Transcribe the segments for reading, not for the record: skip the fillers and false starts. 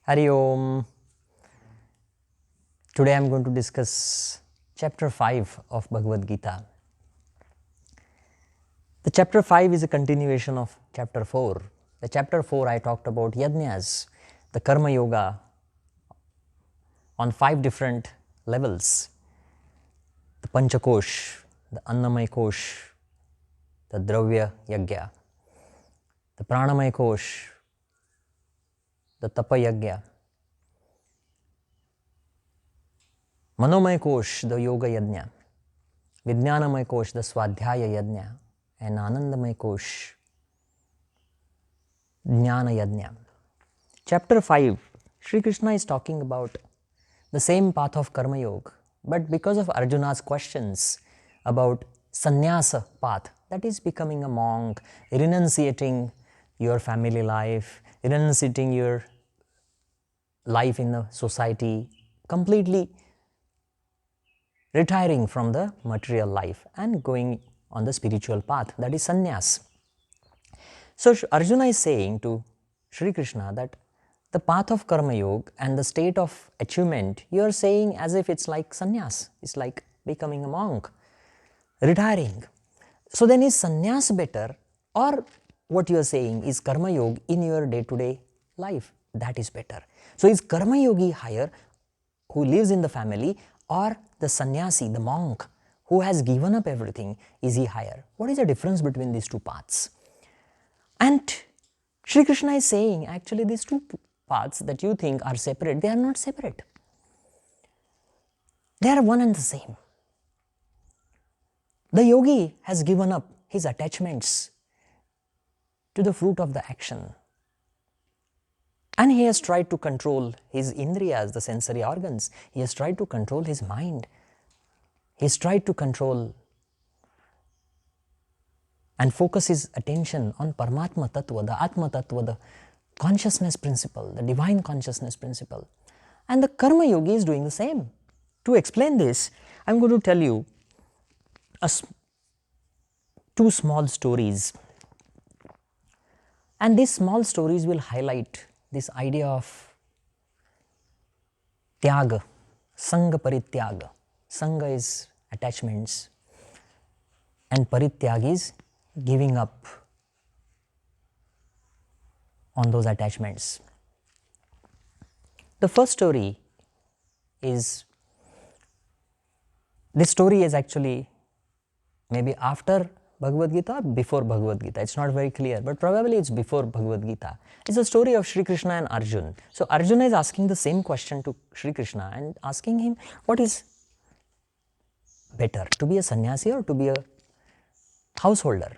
Hari Om. Today I am going to discuss chapter 5 of Bhagavad Gita. The chapter 5 is a continuation of chapter 4. The chapter 4 I talked about yajnas, the karma yoga on 5 different levels. The Panchakosh, the Annamay Kosh, the Dravya Yagya, the Pranamay Kosh, the Tapa Yagya, Manomay Kosh, the Yoga Yajna, Vijnanamay Kosh, the Swadhyaya Yajna, and Anandamay Kosh, Jnana Yajna. Chapter 5, Sri Krishna is talking about the same path of Karma Yoga, but because of Arjuna's questions about sannyasa path, that is becoming a monk, renunciating your family life, renunciating your life in the society, completely retiring from the material life and going on the spiritual path, that is sannyas. So Arjuna is saying to Sri Krishna that the path of Karma Yoga and the state of achievement, you are saying as if it's like sannyas, it's like becoming a monk, retiring. So then is sannyas better, or what you are saying is Karma Yoga in your day-to-day life? That is better. So is Karma Yogi higher who lives in the family, or the sannyasi, the monk who has given up everything, is he higher? What is the difference between these two paths? And Sri Krishna is saying actually these two paths that you think are separate, they are not separate. They are one and the same. The yogi has given up his attachments to the fruit of the action, and he has tried to control his indriyas, the sensory organs. He has tried to control his mind. He has tried to control and focus his attention on Paramatma Tattva, the Atma Tattva, the consciousness principle, the divine consciousness principle. And the Karma Yogi is doing the same. To explain this, I am going to tell you two small stories. And these small stories will highlight this idea of Tyaga, Sangha Parityaga. Sangha is attachments and Parityag is giving up on those attachments. The first story is, this story is actually maybe after Bhagavad Gita or before Bhagavad Gita. It's not very clear, but probably it's before Bhagavad Gita. It's a story of Sri Krishna and Arjuna. So Arjuna is asking the same question to Sri Krishna and asking him, what is better, to be a sannyasi or to be a householder?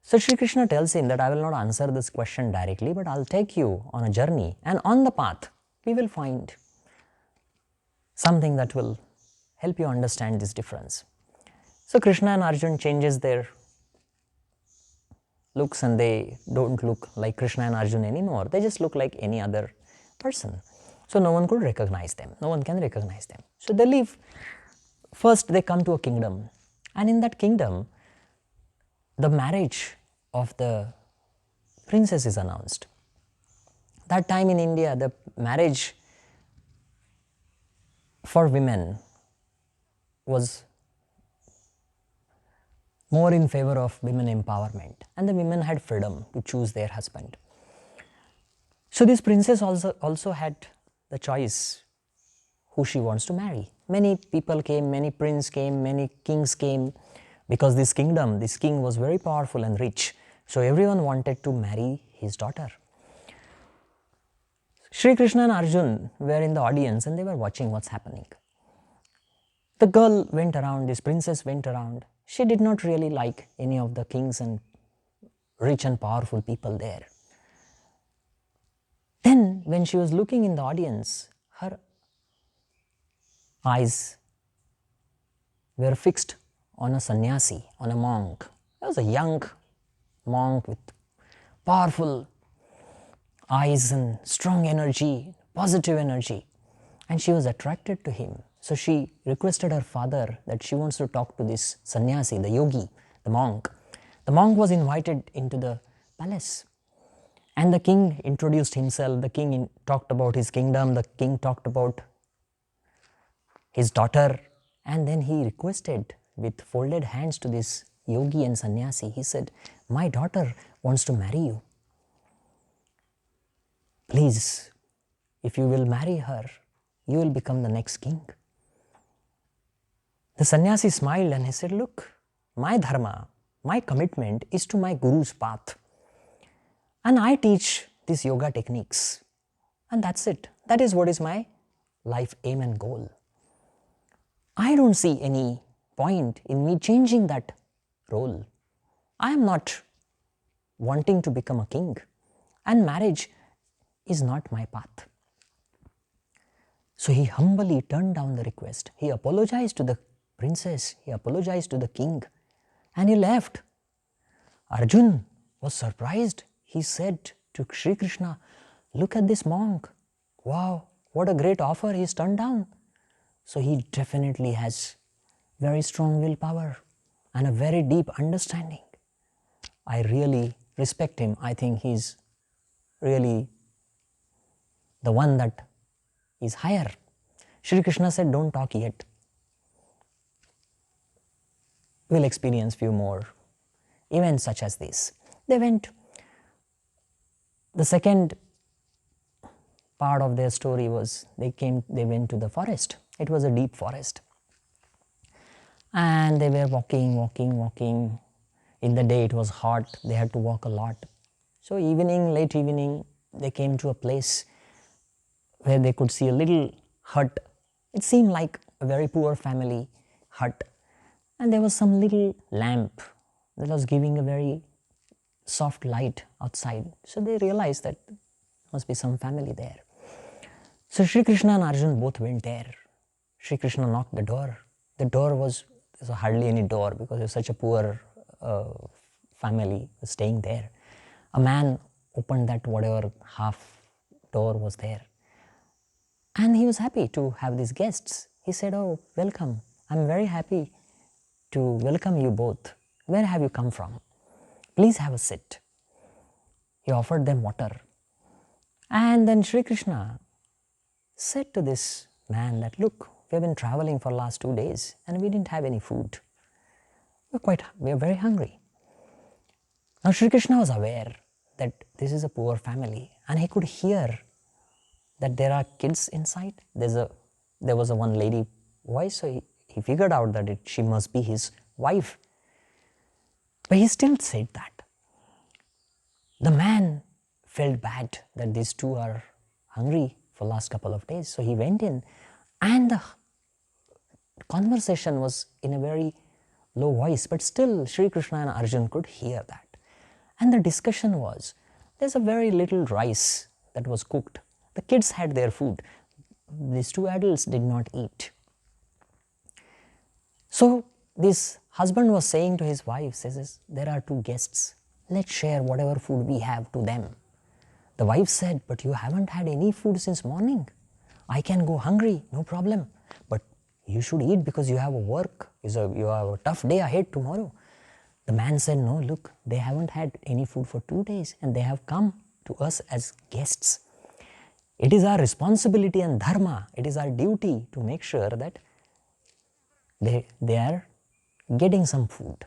So Sri Krishna tells him that I will not answer this question directly, but I'll take you on a journey, and on the path we will find something that will help you understand this difference. So Krishna and Arjuna changes their looks, and they don't look like Krishna and Arjuna anymore. They just look like any other person. So no one could recognize them. No one can recognize them. So they leave. First they come to a kingdom, and in that kingdom the marriage of the princess is announced. That time in India, the marriage for women was more in favor of women empowerment, and the women had freedom to choose their husband. So this princess also had the choice who she wants to marry. Many people came, many princes came, many kings came, because this king was very powerful and rich. So everyone wanted to marry his daughter. Sri Krishna and Arjuna were in the audience and they were watching what's happening. The girl went around, this princess went around. She did not really like any of the kings and rich and powerful people there. Then when she was looking in the audience, her eyes were fixed on a sannyasi, on a monk. He was a young monk with powerful eyes and strong energy, positive energy, and she was attracted to him. So she requested her father that she wants to talk to this sannyasi, the yogi, the monk. The monk was invited into the palace, And the king introduced himself, the king talked about his kingdom, the king talked about his daughter, and then he requested with folded hands to this yogi and sannyasi. He said, "My daughter wants to marry you. Please, if you will marry her, you will become the next king." The sannyasi smiled and he said, "Look, my dharma, my commitment is to my guru's path. And I teach these yoga techniques. And that's it. That is what is my life aim and goal. I don't see any point in me changing that role. I am not wanting to become a king, and marriage is not my path." So he humbly turned down the request. He apologized to the princess, he apologized to the king, and he left. Arjun was surprised. He said to Sri Krishna, "Look at this monk. Wow, what a great offer he's turned down." So he definitely has very strong willpower and a very deep understanding. I really respect him. I think he's really the one that is higher. Sri Krishna said, "Don't talk yet. We'll experience few more events such as this." They went. The second part of their story was they went to the forest. It was a deep forest. And they were walking. In the day it was hot. They had to walk a lot. So late evening, they came to a place where they could see a little hut. It seemed like a very poor family hut. And there was some little lamp that was giving a very soft light outside. So they realized that there must be some family there. So Sri Krishna and Arjun both went there. Sri Krishna knocked the door. The door was hardly any door because it was such a poor family staying there. A man opened that whatever half door was there. And he was happy to have these guests. He said, "Oh, welcome. I'm very happy to welcome you both. Where have you come from? Please have a sit." He offered them water. And then Sri Krishna said to this man that, "Look, we have been traveling for the last 2 days and we didn't have any food. We are very hungry." Now Sri Krishna was aware that this is a poor family and he could hear that there are kids inside. There was a one lady voice, so he figured out that she must be his wife. But he still said that. The man felt bad that these two are hungry for the last couple of days. So he went in and the conversation was in a very low voice, but still Sri Krishna and Arjun could hear that. And the discussion was, there's a very little rice that was cooked. The kids had their food. These two adults did not eat. So this husband was saying to his wife, says, "There are two guests. Let's share whatever food we have to them." The wife said, "But you haven't had any food since morning. I can go hungry, no problem. But you should eat because you have a work. You have a tough day ahead tomorrow." The man said, "No, look, they haven't had any food for 2 days and they have come to us as guests. It is our responsibility and dharma, it is our duty to make sure that they are getting some food."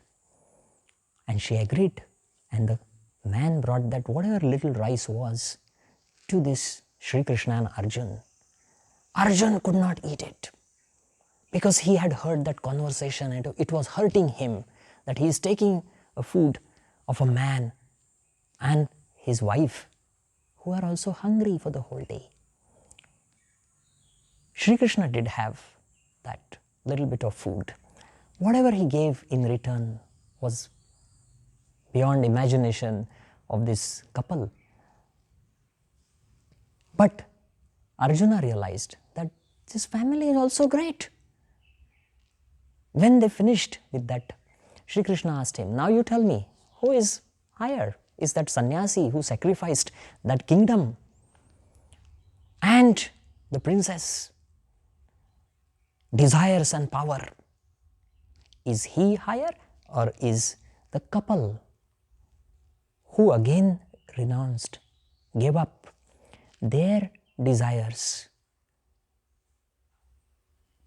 And she agreed. And the man brought that whatever little rice was to this Sri Krishna and Arjun. Arjun could not eat it because he had heard that conversation and it was hurting him that he is taking a food of a man and his wife who are also hungry for the whole day. Sri Krishna did have that little bit of food. Whatever he gave in return was beyond imagination of this couple. But Arjuna realized that this family is also great. When they finished with that, Sri Krishna asked him, "Now you tell me, who is higher? Is that sannyasi who sacrificed that kingdom and the princess desires and power? Is he higher, or is the couple who again renounced gave up their desires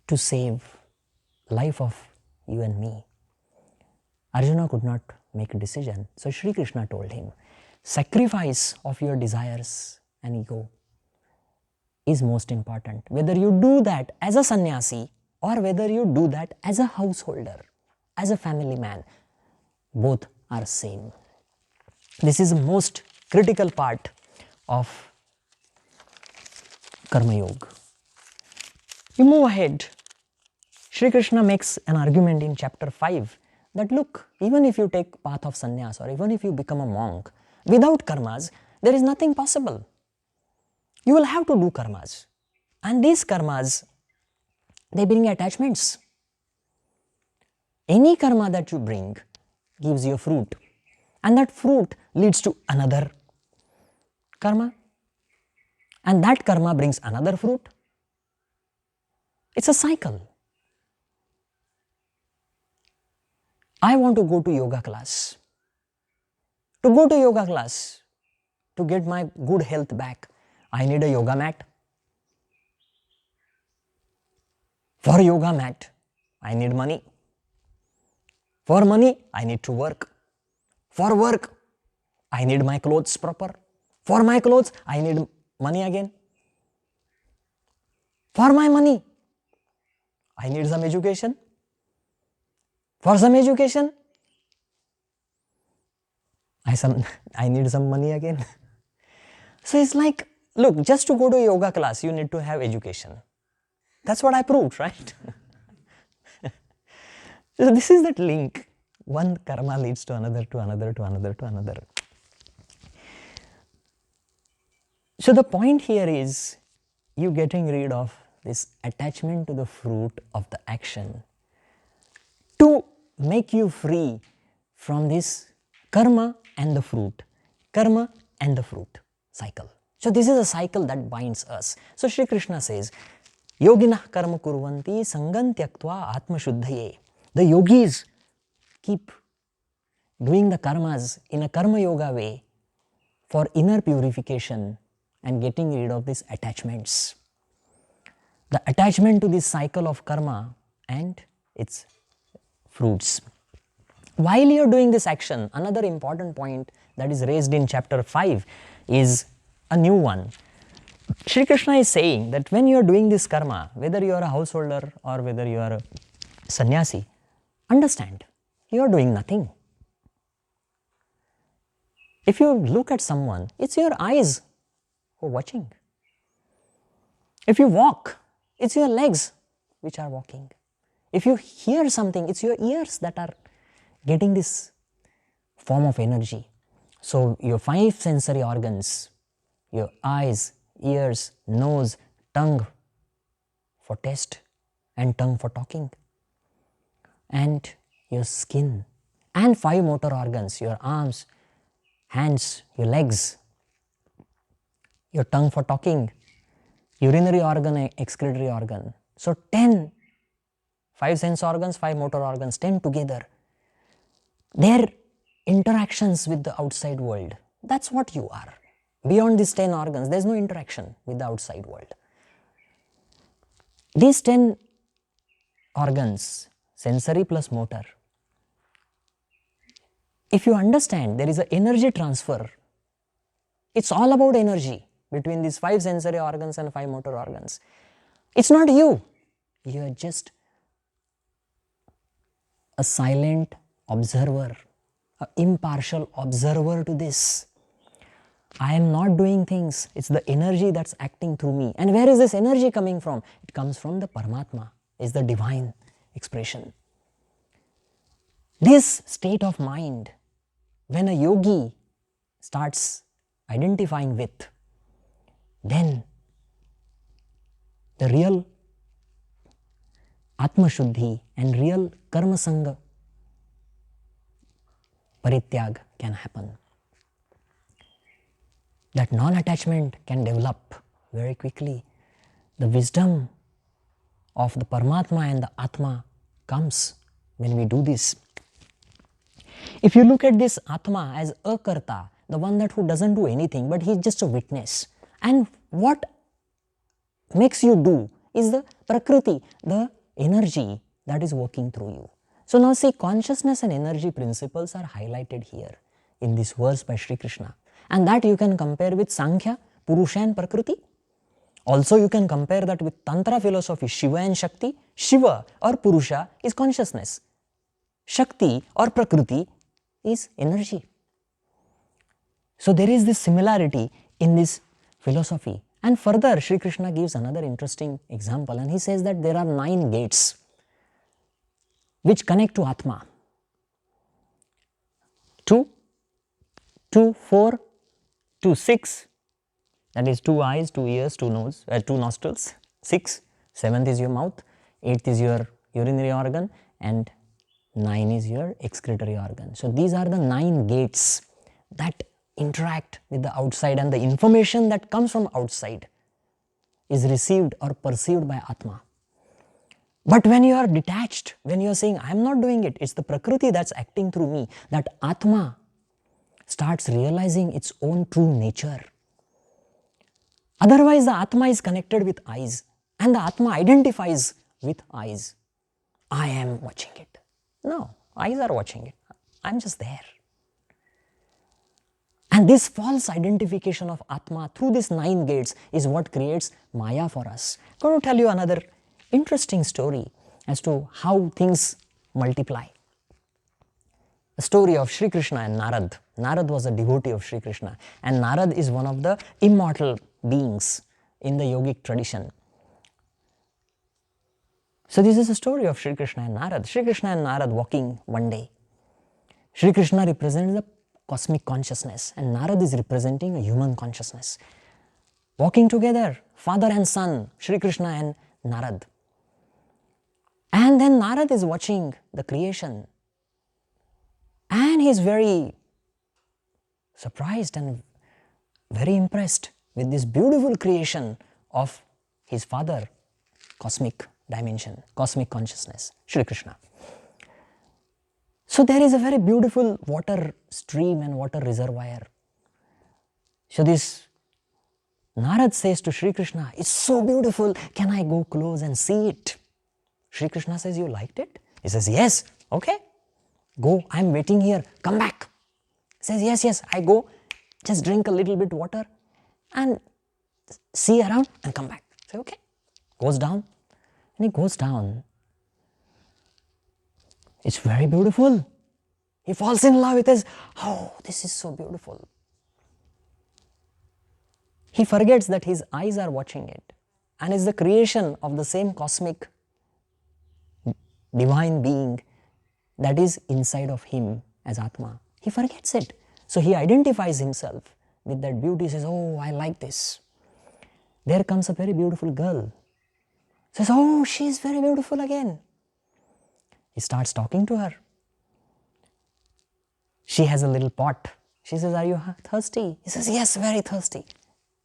to save life of you and me. Arjuna could not make a decision. So Shri Krishna told him, sacrifice of your desires and ego is most important. Whether you do that as a sannyasi or whether you do that as a householder, as a family man, both are same. This is the most critical part of Karma Yoga. You move ahead. Shri Krishna makes an argument in chapter 5 that look, even if you take path of sannyas or even if you become a monk, without karmas, there is nothing possible. You will have to do karmas. And these karmas, they bring attachments. Any karma that you bring gives you a fruit. And that fruit leads to another karma. And that karma brings another fruit. It's a cycle. I want to go to yoga class. To go to yoga class, to get my good health back, I need a yoga mat. For yoga mat, I need money. For money, I need to work. For work, I need my clothes proper. For my clothes, I need money again. For my money, I need some education. For some education, I need some money again. So it's like, look, just to go to a yoga class, you need to have education. That's what I proved, right? So this is that link. One karma leads to another, to another, to another, to another. So the point here is you getting rid of this attachment to the fruit of the action to make you free from this karma and the fruit cycle. So this is a cycle that binds us. So Shri Krishna says, Yoginah karma kurvanti sangam tyaktva atma shuddhaye. The yogis keep doing the karmas in a karma yoga way for inner purification and getting rid of these attachments. The attachment to this cycle of karma and its fruits. While you are doing this action, another important point that is raised in chapter 5 is a new one. Shri Krishna is saying that when you are doing this karma, whether you are a householder or whether you are a sannyasi, understand, you are doing nothing. If you look at someone, it's your eyes who are watching. If you walk, it's your legs which are walking. If you hear something, it's your ears that are getting this form of energy. So your 5 sensory organs, your eyes, ears, nose, tongue for taste and tongue for talking, and your skin, and 5 motor organs, your arms, hands, your legs, your tongue for talking, urinary organ, excretory organ. So 10, 5 sense organs, 5 motor organs, 10 together. Their interactions with the outside world, that's what you are. Beyond these 10 organs, there is no interaction with the outside world. These 10 organs, sensory plus motor, if you understand there is an energy transfer, it's all about energy between these 5 sensory organs and 5 motor organs. It's not you. You are just a silent observer, an impartial observer to this. I am not doing things. It's the energy that's acting through me. And where is this energy coming from? It comes from the Paramatma, is the divine expression. This state of mind, when a yogi starts identifying with, then the real Atma Shuddhi and real Karma Sangha Parityag can happen. That non-attachment can develop very quickly. The wisdom of the Paramatma and the Atma comes when we do this. If you look at this Atma as a Karta, the one that who doesn't do anything, but he's just a witness. And what makes you do is the Prakriti, the energy that is working through you. So now see, consciousness and energy principles are highlighted here in this verse by Sri Krishna. And that you can compare with Sankhya, Purusha and Prakriti. Also you can compare that with Tantra philosophy, Shiva and Shakti. Shiva or Purusha is consciousness. Shakti or Prakriti is energy. So there is this similarity in this philosophy. And further Sri Krishna gives another interesting example, and he says that there are 9 gates which connect to Atma. 2, 4, 2, 6, that is 2 eyes, 2 ears, 2 nose, 2 nostrils, 6, 7th is your mouth, 8th is your urinary organ, and 9 is your excretory organ. So these are the 9 gates that interact with the outside, and the information that comes from outside is received or perceived by Atma. But when you are detached, when you are saying, I am not doing it, it's the Prakriti that's acting through me, that Atma starts realizing its own true nature. Otherwise the Atma is connected with eyes, and the Atma identifies with eyes. I am watching it. No, eyes are watching it. I'm just there. And this false identification of Atma through these 9 gates is what creates Maya for us. I'm going to tell you another interesting story as to how things multiply. The story of Sri Krishna and Narad. Narad was a devotee of Sri Krishna, and Narad is one of the immortal beings in the yogic tradition. So this is a story of Sri Krishna and Narad. Sri Krishna and Narad walking one day. Sri Krishna represents the cosmic consciousness, and Narad is representing a human consciousness. Walking together, father and son, Sri Krishna and Narad. And then Narad is watching the creation, and he is very surprised and very impressed with this beautiful creation of his father, cosmic dimension, cosmic consciousness, Sri Krishna. So there is a very beautiful water stream and water reservoir. So this Narad says to Sri Krishna, it's so beautiful, can I go close and see it? Sri Krishna says, you liked it? He says, yes, okay, go, I'm waiting here, come back. He says, yes, I go, just drink a little bit water and see around and come back. Say, okay, goes down, and he goes down. It's very beautiful. He falls in love with this. Oh, this is so beautiful. He forgets that his eyes are watching it, and it's the creation of the same cosmic divine being that is inside of him as Atma. He forgets it. So he identifies himself with that beauty. He says, oh, I like this. There comes a very beautiful girl. Says, oh, she is very beautiful again. He starts talking to her. She has a little pot. She says, are you thirsty? He says, yes, very thirsty.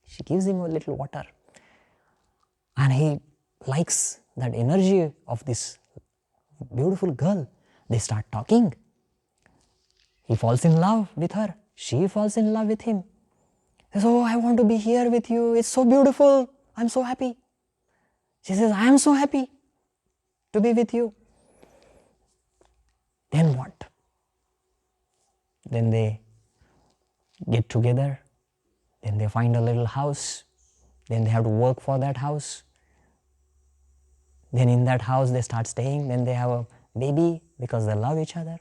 She gives him a little water. And he likes that energy of this beautiful girl. They start talking. He falls in love with her. She falls in love with him. He says, oh, I want to be here with you. It's so beautiful. I'm so happy. She says, I am so happy to be with you. Then what? Then they get together. Then they find a little house. Then they have to work for that house. Then in that house they start staying. Then they have a baby because they love each other.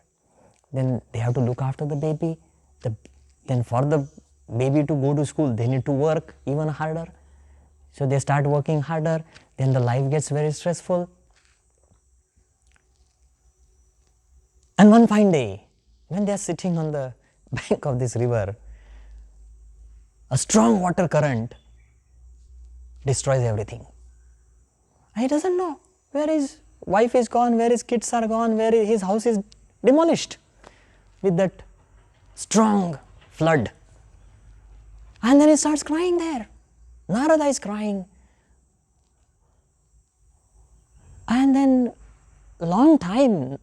Then they have to look after the baby. Then for the baby to go to school, they need to work even harder. So they start working harder. Then the life gets very stressful. And one fine day, when they are sitting on the bank of this river, a strong water current destroys everything. And he doesn't know where his wife is gone, where his kids are gone, where his house is demolished with that strong flood. And then he starts crying there. Narada is crying. And then long time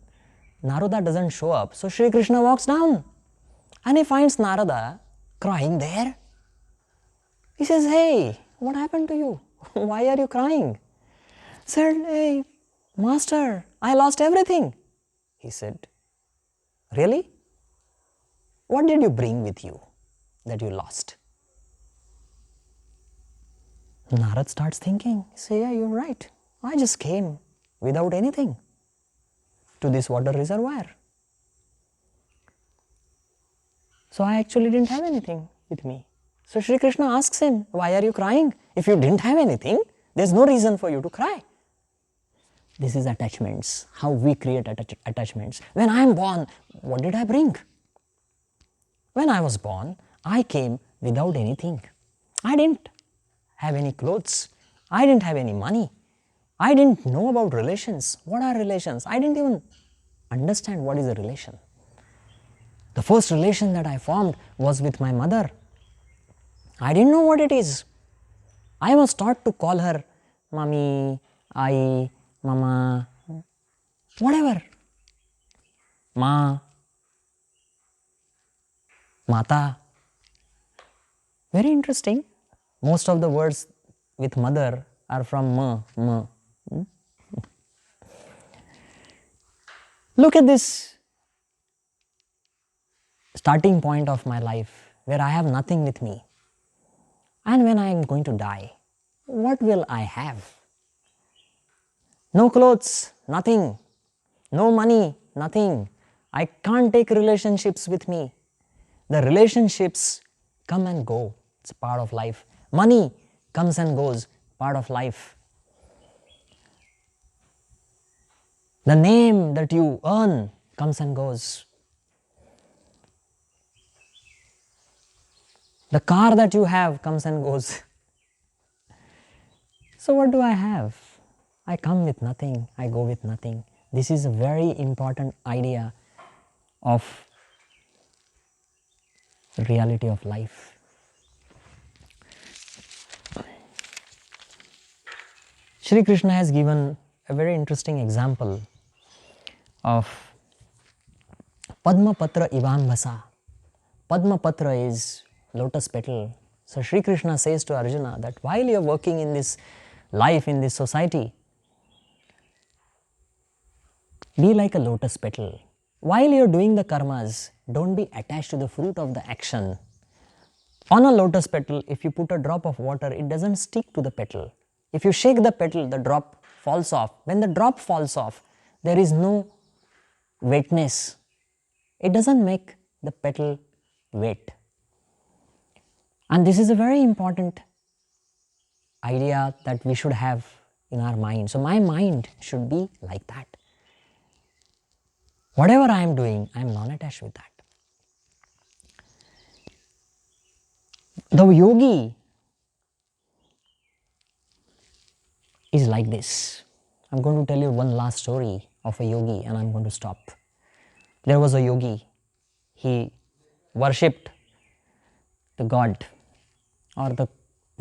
Narada doesn't show up. So Sri Krishna walks down and he finds Narada crying there? He says, hey, what happened to you? Why are you crying? Said, hey, master, I lost everything. He said, really? What did you bring with you that you lost? Narad starts thinking, say, yeah, you're right. I just came without anything to this water reservoir. So I actually didn't have anything with me. So Shri Krishna asks him, why are you crying? If you didn't have anything, there's no reason for you to cry. This is attachments, how we create attachments. When I am born, what did I bring? When I was born, I came without anything. I didn't have any clothes. I didn't have any money. I didn't know about relations. What are relations? I didn't even understand what is a relation. The first relation that I formed was with my mother. I didn't know what it is. I was taught to call her Mummy, Ai, Mama, whatever. Ma, Mata. Very interesting. Most of the words with mother are from ma, ma. Look at this starting point of my life where I have nothing with me. And when I am going to die, what will I have? No clothes, nothing. No money, nothing. I can't take relationships with me. The relationships come and go. It's part of life. Money comes and goes, part of life. The name that you earn comes and goes. The car that you have comes and goes. So what do I have? I come with nothing, I go with nothing. This is a very important idea of the reality of life. Shri Krishna has given a very interesting example of Padma Patra Ivambhasa. Padma Patra is lotus petal. So Shri Krishna says to Arjuna that while you are working in this life, in this society, be like a lotus petal. While you are doing the karmas, don't be attached to the fruit of the action. On a lotus petal, if you put a drop of water, it doesn't stick to the petal. If you shake the petal, the drop falls off. When the drop falls off, there is no wetness. It doesn't make the petal wet. And this is a very important idea that we should have in our mind. So my mind should be like that. Whatever I am doing, I am non-attached with that. The yogi is like this. I am going to tell you one last story of a yogi and I am going to stop. There was a yogi. He worshipped the God or the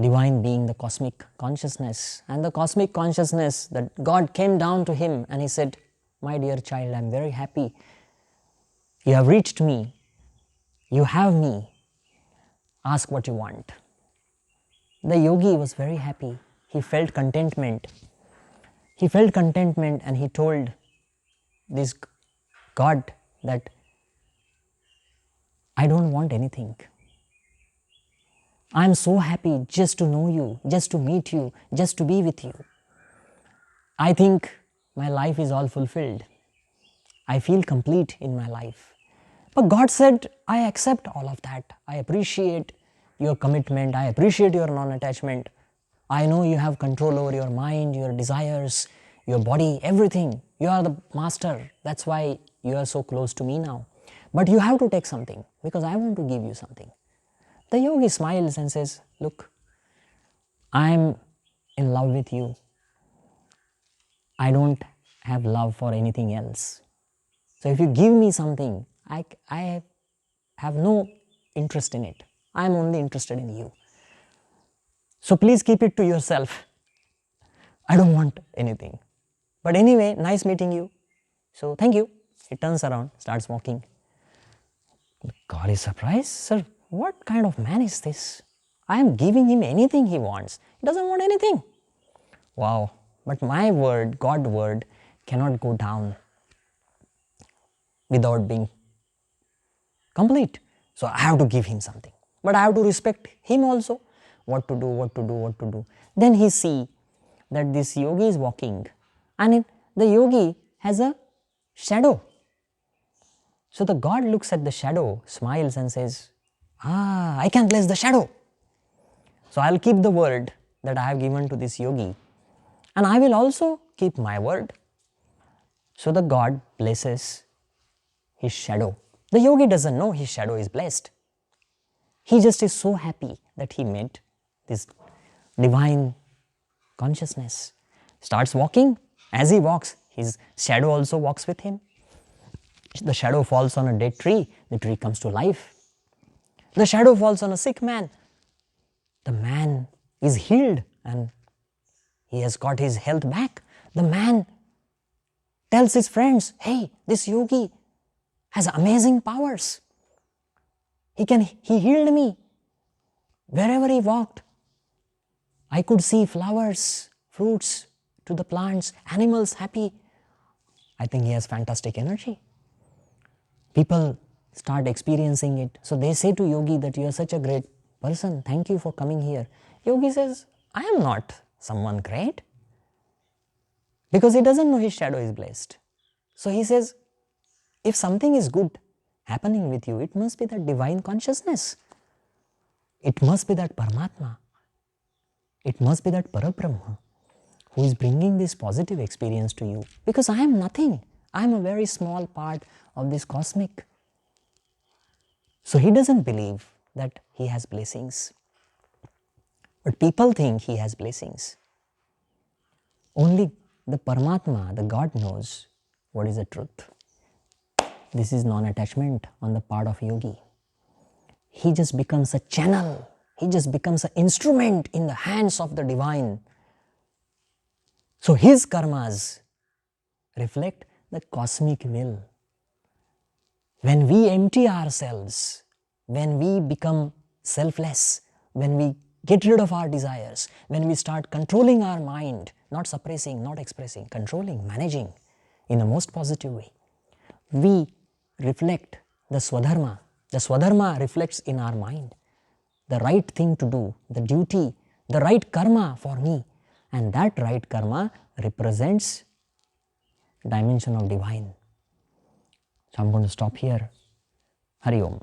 divine being, the cosmic consciousness. And the cosmic consciousness, that God came down to him and he said, my dear child, I am very happy. You have reached me. You have me. Ask what you want. The yogi was very happy. He felt contentment. He felt contentment and he told this God that I don't want anything. I am so happy just to know you, just to meet you, just to be with you. I think my life is all fulfilled. I feel complete in my life. But God said, I accept all of that. I appreciate your commitment. I appreciate your non-attachment. I know you have control over your mind, your desires, your body, everything. You are the master. That's why you are so close to me now. But you have to take something because I want to give you something. The yogi smiles and says, look, I am in love with you. I don't have love for anything else. So if you give me something, I have no interest in it. I am only interested in you. So please keep it to yourself. I don't want anything. But anyway, nice meeting you. So thank you. He turns around, starts walking. God is surprised. Sir, what kind of man is this? I am giving him anything he wants. He doesn't want anything. Wow, but my word, God word, cannot go down without being complete. So I have to give him something. But I have to respect him also. What to do, what to do, what to do. Then he see that this yogi is walking, and the yogi has a shadow. So the God looks at the shadow, smiles and says, I can bless the shadow. So I'll keep the word that I have given to this yogi, and I will also keep my word. So the God blesses his shadow. The yogi doesn't know his shadow is blessed. He just is so happy that he met this divine consciousness. Starts walking. As he walks, his shadow also walks with him. The shadow falls on a dead tree. The tree comes to life. The shadow falls on a sick man. The man is healed and he has got his health back. The man tells his friends, hey, this yogi has amazing powers. He healed me. Wherever he walked, I could see flowers, fruits to the plants, animals happy. I think he has fantastic energy. People start experiencing it. So they say to yogi that you are such a great person. Thank you for coming here. Yogi says, I am not someone great. Because he doesn't know his shadow is blessed. So he says, if something is good happening with you, it must be that divine consciousness. It must be that Paramatma. It must be that Parabrahma who is bringing this positive experience to you. Because I am nothing. I am a very small part of this cosmic. So he doesn't believe that he has blessings. But people think he has blessings. Only the Paramatma, the God knows what is the truth. This is non-attachment on the part of yogi. He just becomes a channel. He just becomes an instrument in the hands of the divine. So his karmas reflect the cosmic will. When we empty ourselves, when we become selfless, when we get rid of our desires, when we start controlling our mind, not suppressing, not expressing, controlling, managing in a most positive way, we reflect the Swadharma. The Swadharma reflects in our mind the right thing to do, the duty, the right karma for me. And that right karma represents dimension of divine. So I'm going to stop here. Hari Om.